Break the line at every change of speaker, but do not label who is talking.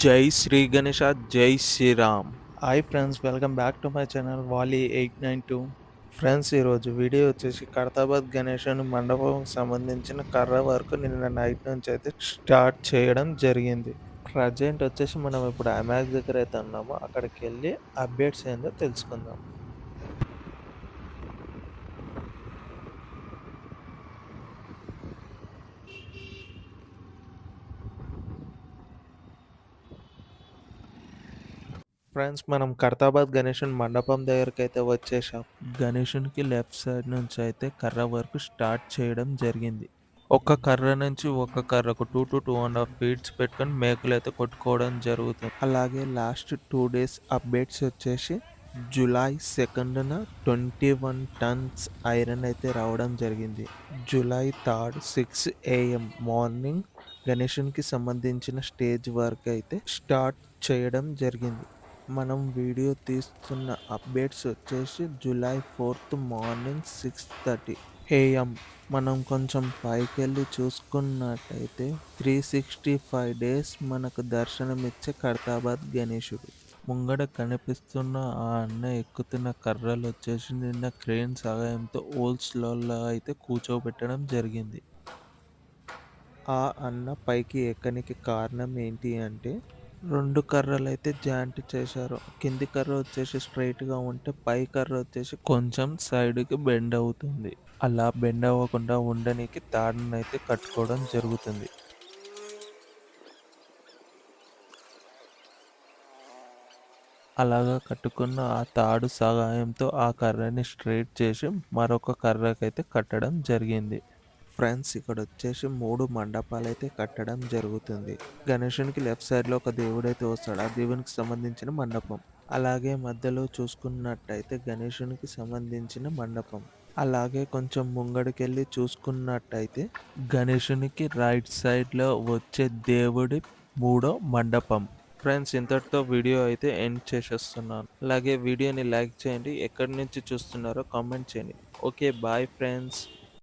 జై శ్రీ గణేష, జై Shriram. Hi friends, welcome back to my channel Vali 892. Friends, ఈరోజు వీడియో వచ్చేసి ఖైరతాబాద్ గణేశుని మండపం సంబంధించిన కర్ర వర్క్ నిన్న నైట్ నుంచి అయితే స్టార్ట్ చేయడం జరిగింది. ప్రజెంట్ వచ్చేసి మనం ఇప్పుడు అమాజ్ దగ్గర అయితే ఉన్నామో అక్కడికి వెళ్ళి అప్డేట్స్ ఏందో తెలుసుకుందాం. ఫ్రెండ్స్, మనం ఖైరతాబాద్ గణేశుని మండపం దగ్గరికి అయితే వచ్చేసాం. గణేశునికి లెఫ్ట్ సైడ్ నుంచి అయితే కర్ర వర్క్ స్టార్ట్ చేయడం జరిగింది. ఒక కర్ర నుంచి ఒక కర్రకు 2 to 2.5 ఫీట్స్ పెట్టుకొని మేకులు అయితే కొట్టుకోవడం జరుగుతుంది. అలాగే లాస్ట్ 2 days అప్డేట్స్ వచ్చేసి జూలై 2న 21 tons ఐరన్ అయితే రావడం జరిగింది. జూలై 3 6 AM మార్నింగ్ గణేశునికి సంబంధించిన స్టేజ్ వర్క్ అయితే స్టార్ట్ చేయడం జరిగింది. మనం వీడియో తీస్తున్న అప్డేట్స్ వచ్చేసి జూలై 4th మార్నింగ్ 6:30 AM. మనం కొంచెం పైకెళ్ళి చూసుకున్నట్టయితే 365 days మనకు దర్శనమిచ్చే ఖైరతాబాద్ గణేశుడు. ముంగడ కనిపిస్తున్న ఆ అన్న ఎక్కుతున్న కర్రలు వచ్చేసి నిన్న క్రేన్ సహాయంతో ఓల్స్లలో అయితే కూర్చోబెట్టడం జరిగింది. ఆ అన్న పైకి ఎక్కనికి కారణం ఏంటి అంటే 2 కర్రలైతే జాయింట్ చేశారు. కింది కర్ర వచ్చేసి స్ట్రెయిట్‌గా ఉంటే పై కర్ర వచ్చేసి కొంచెం సైడ్‌కి బెండ్ అవుతుంది. అలా బెండ్ అవ్వకుండా ఉండనీకి తాడునైతే కట్టుకోవడం జరుగుతుంది. అలాగా కట్టుకున్న ఆ తాడు సహాయంతో ఆ కర్రని స్ట్రెయిట్ చేసి మరొక కర్రకైతే కట్టడం జరిగింది. ఫ్రెండ్స్, ఇక్కడ వచ్చేసి 3 మండపాలైతే కట్టడం జరుగుతుంది. గణేశునికి లెఫ్ట్ సైడ్‌లో ఒక దేవుడైతే వస్తాడు. ఆ దేవునికి సంబంధించిన మండపం. అలాగే మధ్యలో చూసుకున్నట్టయితే గణేశునికి సంబంధించిన మండపం. అలాగే కొంచెం ముంగడికెళ్ళి చూసుకున్నట్టయితే గణేశునికి రైట్ సైడ్‌లో వచ్చే దేవుడి మూడో మండపం. ఫ్రెండ్స్, ఇంతటితో వీడియో అయితే ఎండ్ చేసేస్తున్నాను. అలాగే వీడియోని లైక్ చేయండి. ఎక్కడి నుంచి చూస్తున్నారో కామెంట్ చేయండి. Okay, bye friends.